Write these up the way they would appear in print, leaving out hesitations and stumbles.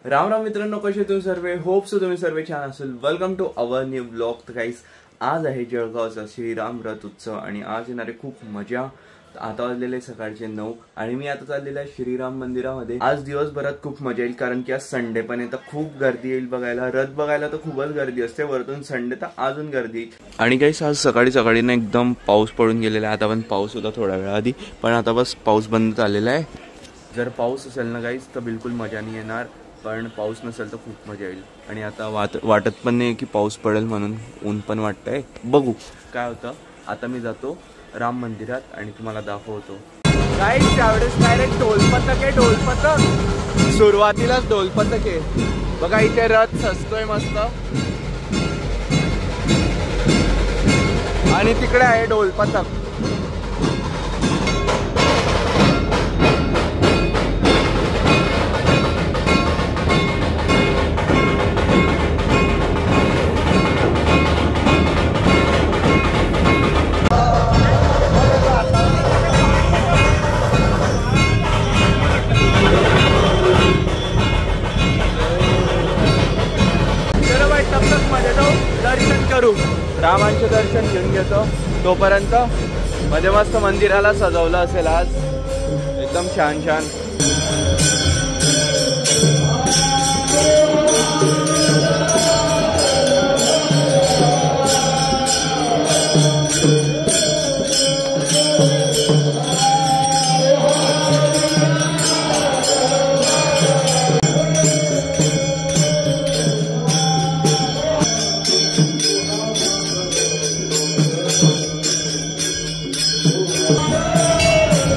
राम राम मित्रांनो, कसे तुम्ही सर्व? होप सो तुम्ही सर्व छान असेल. Welcome to our new blog. तर गाईस, आज आहे जळगावचा श्रीराम रथ उत्सव आणि आज येणारे खूप मजा. आता वाजलेले सकाळचे 9 आणि मी आता चाललेला आहे श्रीराम मंदिरामध्ये. आज दिवसभरात खूप मजा येईल कारण की आज संडे पण आहे, तर खूप गर्दी येईल बघायला. रथ बघायला तर खूपच गर्दी असते, वरतून संडे तर अजून गर्दी. आणि गाईस, आज सकाळी सकाळी ना एकदम पाऊस पडून गेलेला आहे. आता पण पाऊस होता थोड्या वेळा आधी, पण आता बस पाऊस बंद झालेला आहे. जर पाऊस असेल ना गाईस तर बिलकुल मजा नाही येणार, पण पाऊस नसेल तर खूप मजा येईल. आणि आता वाटत पण नाही की पाऊस पडेल म्हणून, ऊन पण वाटतंय. बघू काय होतं. आता मी जातो राम मंदिरात आणि तुम्हाला दाखवतो. गाईस, त्यावेळेस डायरेक्ट ढोलपथक आहे. ढोलपथक सुरुवातीलाच ढोलपथक आहे बघा. इथे रथ सजतोय मस्त आणि तिकडे आहे ढोलपथक. दर्शन करू, रामांचे दर्शन घेऊन घेतो. तोपर्यंत मध्ये मस्त मंदिराला सजवलं असेल आज एकदम छान छान.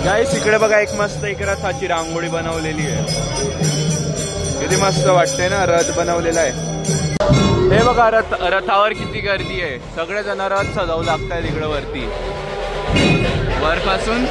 गाईस, इकडे बघा एक मस्त एक रथाची रांगोळी बनवलेली आहे. किती मस्त वाटते ना, रथ बनवलेला आहे. हे बघा रथावर किती गर्दी आहे. सगळेजण रथ सजावू लागतात इकडे वरती वरपासून.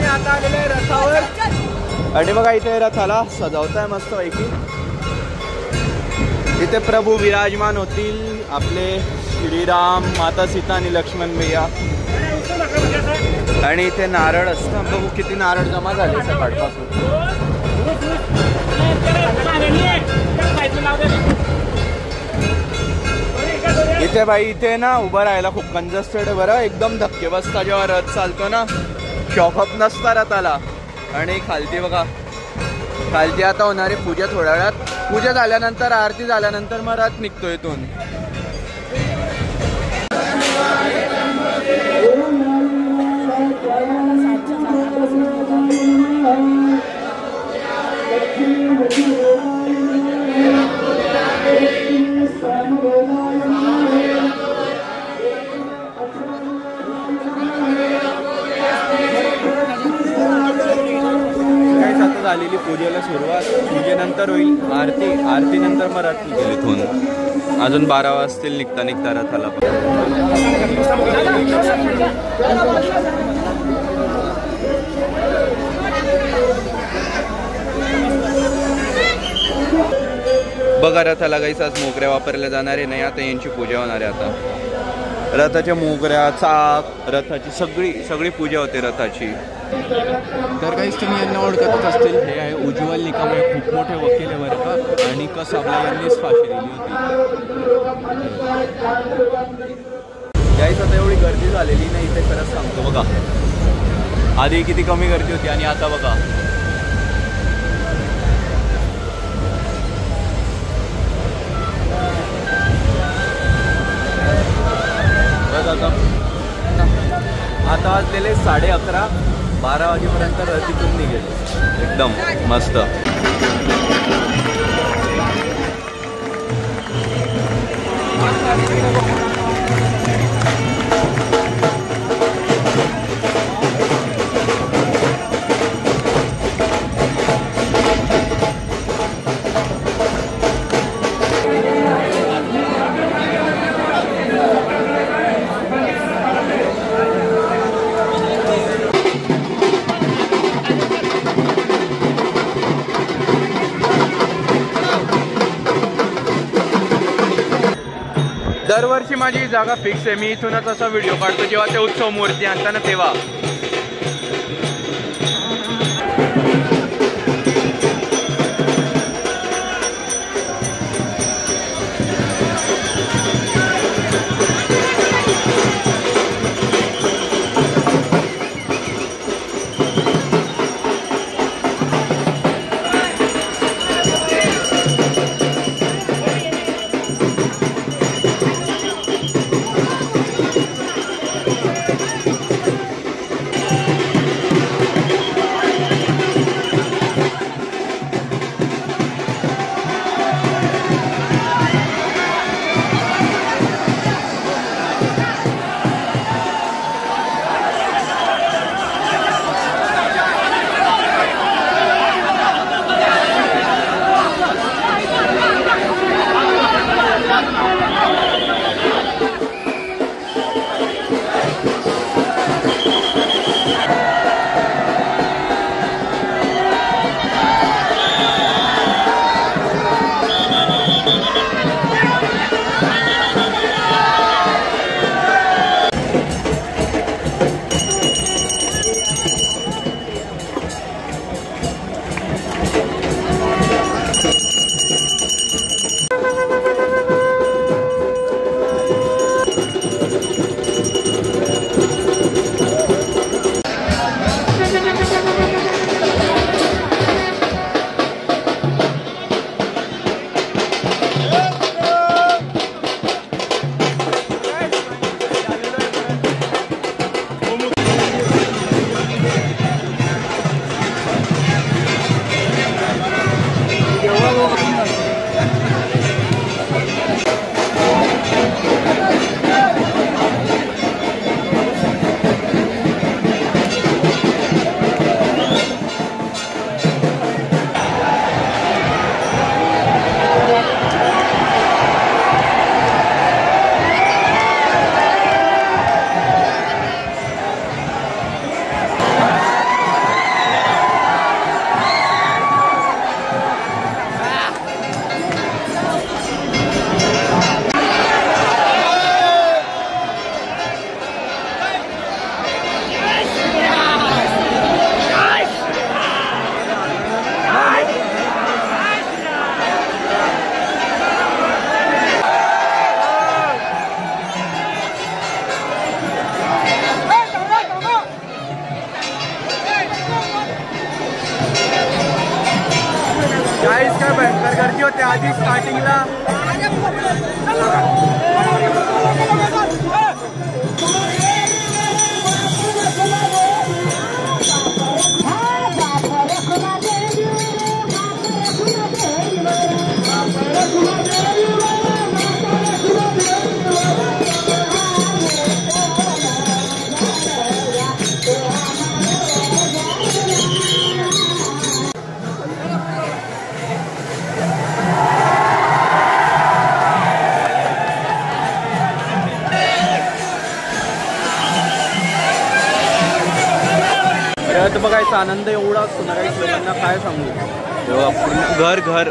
आता आलेले आहे रथावर आणि बघा इथे रथाला सजवताय मस्त पैकी. इथे प्रभू विराजमान होतील आपले श्रीराम, माता सीता आणि लक्ष्मण भैया. आणि इथे नारळ असतं. बघू किती नारळ जमा झाले सकाळपासून. इथे बाई, इथे ना उभं राहायला खूप कंजस्टेड आहे बरं. एकदम धक्के बसता जेव्हा रथ चालतो ना, शॉकअप नसता रथाला. आणि खालती बघा, खालती आता होणारी पूजा. थोड्या वेळात पूजा झाल्यानंतर, आरती झाल्यानंतर मग रथ निघतो इथून. झालेली पूजेला सुरुवात. पूजेनंतर होईल आरती, आरतीनंतर मग रथ निघेल इथून. अजून 12 वाजतील निघता निघता रथाला. बघा रथाला गाईस आज मोगऱ्या वापरल्या जाणार आहे नाही. आता यांची पूजा होणार आहे. आता रथाच्या मोगऱ्या, चाक, रथाची सगळी पूजा होते रथाची. तर काहीच तुम्ही यांना ओळखतच असतील. हे आहे उज्ज्वल निकम, हे खूप मोठे वकील आहे बरं का. आणि कसबला यांनीच फाशी दिली होती. गाईस आता एवढी गर्दी झालेली नाही इथे, खरंच सांगतो. बघा आधी किती कमी गर्दी होती आणि आता बघा. आता वाजलेले 11:30. 12 वाजेपर्यंत रथीतून निघेल. एकदम मस्त. दरवर्षी माझी जागा फिक्स आहे. मी इथूनच असा व्हिडिओ काढतो जेव्हा ते उत्सव मूर्ती आणताना तेव्हा. गर्दी होते आधी स्टार्टिंगला. रथ बघायचा आनंद एवढा असतो ना काही लोकांना काय सांगू. घर घर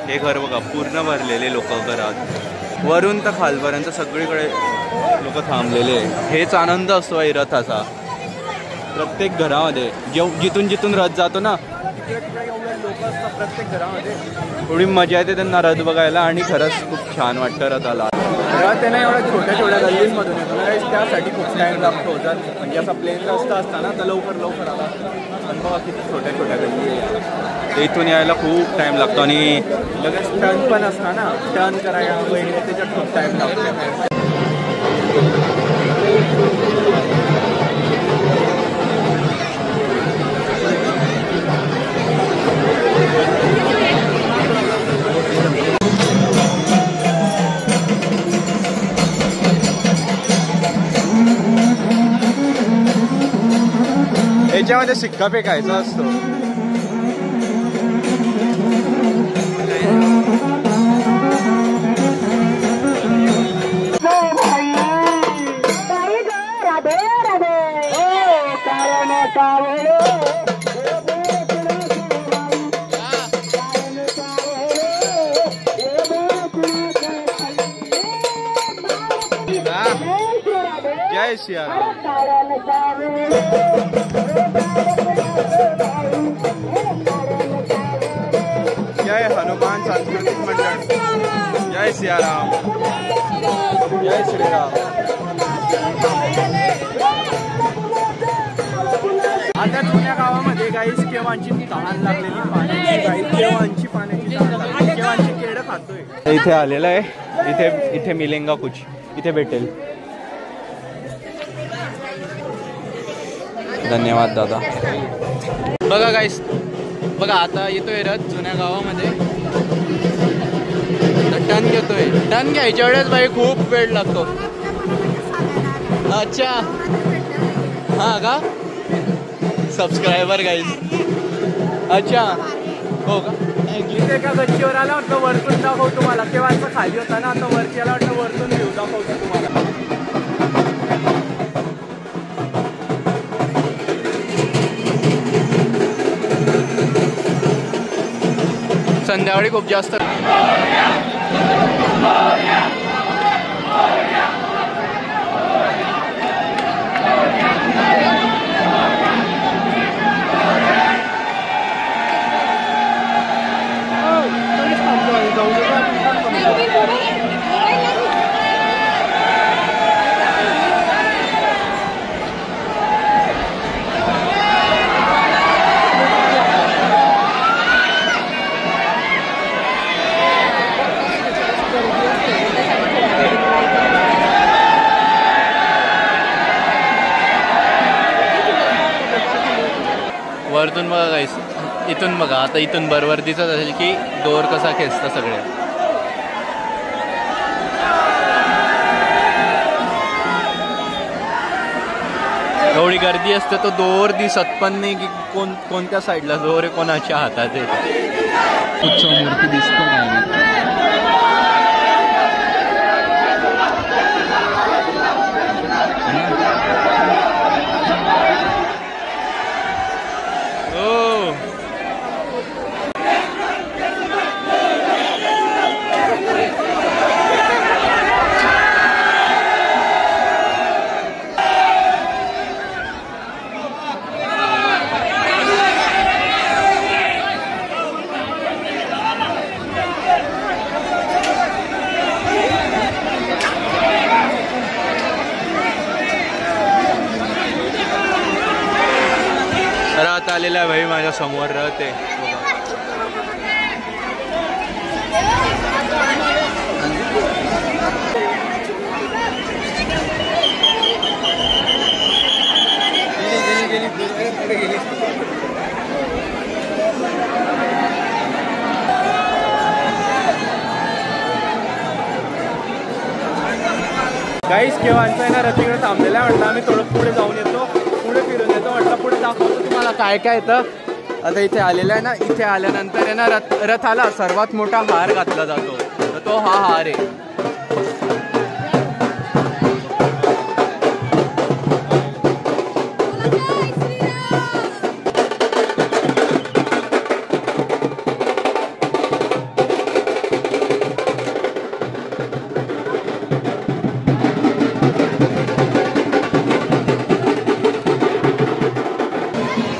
हे घर बघा पूर्ण भरलेले लोक घरात वरून तर खालपर्यंत सगळीकडे लोक थांबलेले. हेच आनंद असतो आहे रथाचा. प्रत्येक घरामध्ये जिथून जिथून रथ जातो ना एवढे लोक असतात प्रत्येक घरामध्ये. थोडी मजा येते त्यांना रथ बघायला आणि खरंच खूप छान वाटतं रथाला. रथ आहे ना एवढ्या छोट्या छोट्या गल्लींमधून येतो ना त्यासाठी खूप टाईम लागतो. जर म्हणजे असा प्लेन रस्ता असताना तर लवकर आला. पण बघा किती छोट्या छोट्या गल्ली आहे. इथून यायला खूप टाईम लागतो आणि लगेच टर्न पण असता ना टर्न करायला वगैरे त्याच्यात खूप टाईम लागतो. याच्यामध्ये सिक्का फेकायचा असतो. जय सियाराम. जय हनुमान सांस्कृतिक मंडळ. जय सियाराम. जय श्रीराम. आता जुन्या गावामध्ये गाईस केव्हांची तहान लागलेली पाण्याची केव्हांची पाण्याची तहान लागलेली केव्हांची केळं खातोय. इथे आलेलं आहे. इथे मिलेंगा कुछ इथे भेटेल. धन्यवाद दादा. बघा गाईस बघा आता येतोय रथ जुन्या गावामध्ये. टर्न घेतोय. टर्न घ्यायच्या वेळेस भाई खूप वेळ लागतो. अच्छा हा का सबस्क्रायबर गाईस. अच्छा हो का. इथे एका गच्चीवर आला वाटतं वरतून दाखव तुम्हाला. तेव्हा खाली होता ना आता वरती आला वाटतं वरतून व्ह्यू दाखवतो तुम्हाला. संध्याकाळी खूप जास्त वरतून बघा गाईस. इथून बघा आता इथून बरोबर दिसत असेल की दोर कसा खेचता सगळे. एवढी गर्दी असते तो दोर दिसत पण नाही की कोणत्या साईडला दोर आहे कोणाच्या हातात आहे. उत्सव मूर्ती दिसतो नाही. रथ आलेला आहे भाई माझ्या समोर. रथ आहे गाईस. केव्हांचा आहे ना रथीकडे थांबलेला आहे म्हटलं आम्ही थोडं पुढे जाऊन येतो. पुढे फिरून येतो म्हटलं. पुढे दाखवतो तुम्हाला काय काय येतं. आता इथे आलेला आहे ना. इथे आल्यानंतर आहे ना रथाला सर्वात मोठा हार घातला जातो. तर तो हा हार आहे.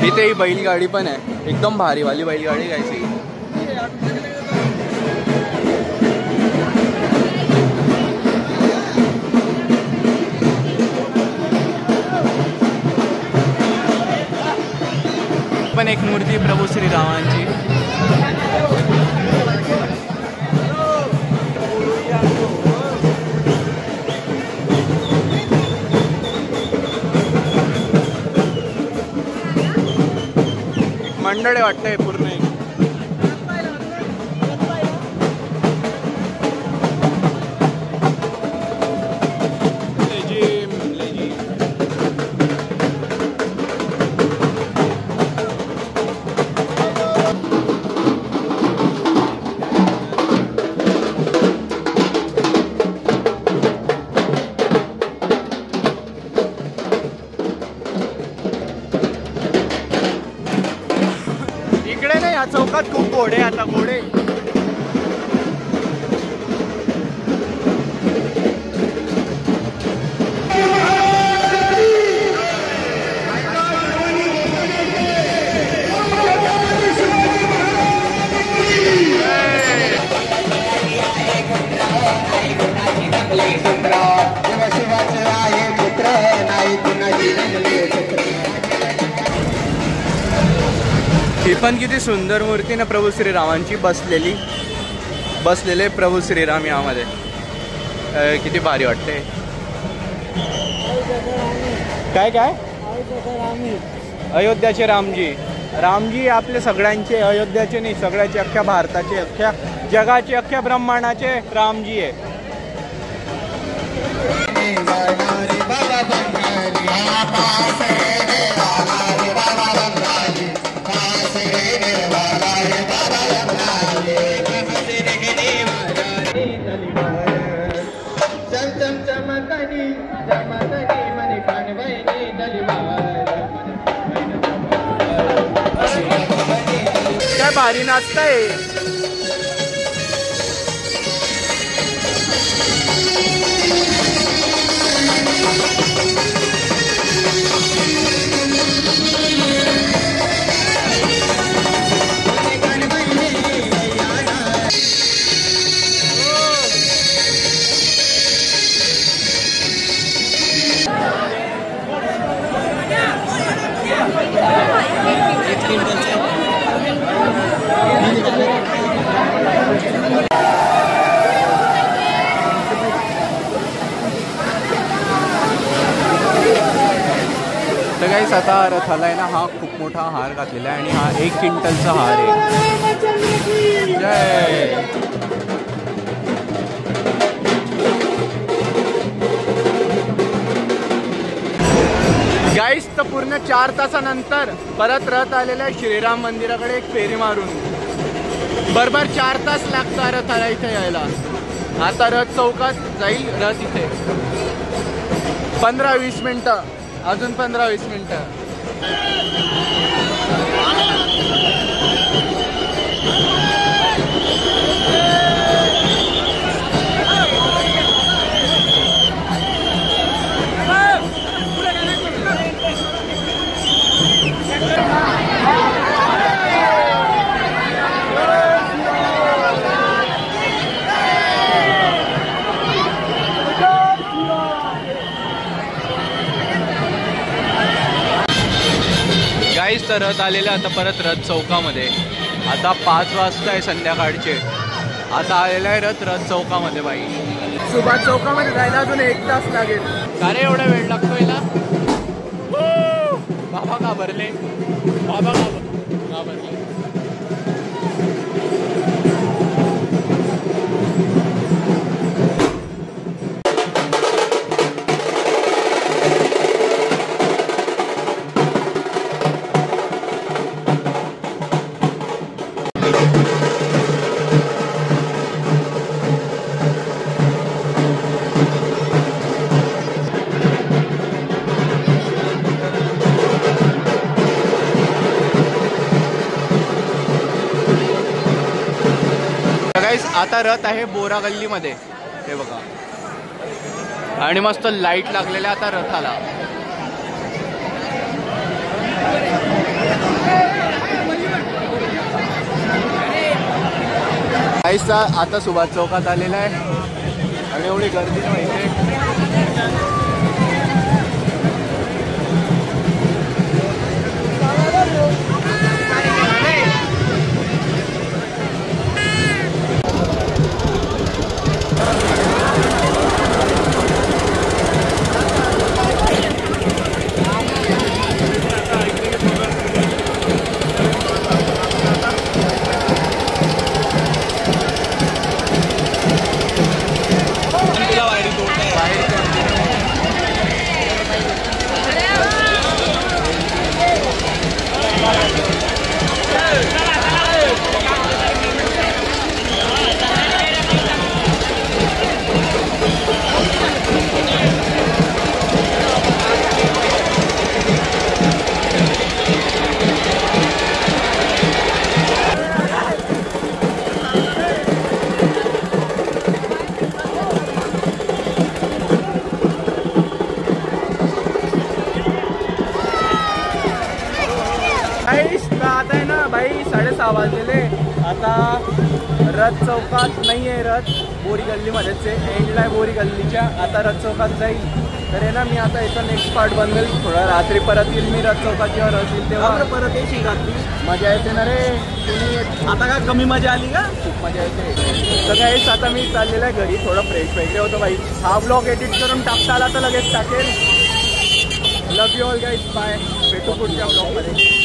इथे ही बैलगाडी पण आहे, एकदम भारी वाली बैलगाडी घ्यायची. पण एक मूर्ती प्रभू श्रीरामांची. मंडळ वाटतंय पूर्ण. चौकात खूप घोडे, आता घोडे. ही पण किती सुंदर मूर्ती ना प्रभू श्रीरामांची बसलेले प्रभू श्रीराम यामध्ये. किती भारी वाटते. काय काय अयोध्याचे रामजी आपले सगळ्यांचे, अयोध्याचे नाही, सगळ्याचे, अख्ख्या भारताचे, अख्ख्या जगाचे, अख्ख्या ब्रह्मांडाचे रामजी आहे. काय भारी नाचताय. तर गाईस आता रथाला आहे ना, हा खूप मोठा हार घातलेला आहे आणि हा 1 क्विंटलचा हार आहे. जय. गाईस तर पूर्ण 4 तासानंतर परत रथ आलेल्या श्रीराम मंदिराकडे एक फेरी मारून. बरोबर 4 तास लागतात रथाला इथे यायला. आता रथ चौकात जाईल रथ इथे. 15-20 मिनटं, अजून 15-20 मिनटं. गाईस तर रथ आलेले आता परत रथ चौकामध्ये. आता 5 वाजता आहे संध्याकाळचे. आता आलेला आहे रथ चौकामध्ये. बाई सुभाष चौकामध्ये जायला अजून 1 तास लागेल. का रे एवढा वेळ लागतो याला? बाबा घाबरले, बाबा घाबरले. आता रथ आहे बोरा गल्लीमध्ये. हे बघा, आणि मस्त लाईट लागलेल्या आता रथाला. गाईसला आता सुभाष चौकात आलेला आहे आणि एवढी गर्दी माहिती आता आहे ना भाई 6:30 वाजलेले. आता रथ चौकात नाही आहे, रथ बोरी गल्लीमध्येच आहे, एंडला आहे बोरी गल्लीच्या. आता रथ चौकात जाईल तर आहे ना मी आता याचा नेक्स्ट पार्ट बनवेल. थोडा रात्री परत येईल मी रथ चौकात जेव्हा रथ येईल तेव्हा परत येशील. रात्री मजा येते ना रे. तुम्ही आता का कमी मजा आली का? खूप मजा येते. तर काहीच आता मी चाललेला आहे घरी, थोडं फ्रेश वगैरे होतो भाई. हा ब्लॉग एडिट करून टाकता आला तर लगेच टाकेल. Love you all guys, bye. भेटू पुढच्या ब्लॉगमध्ये.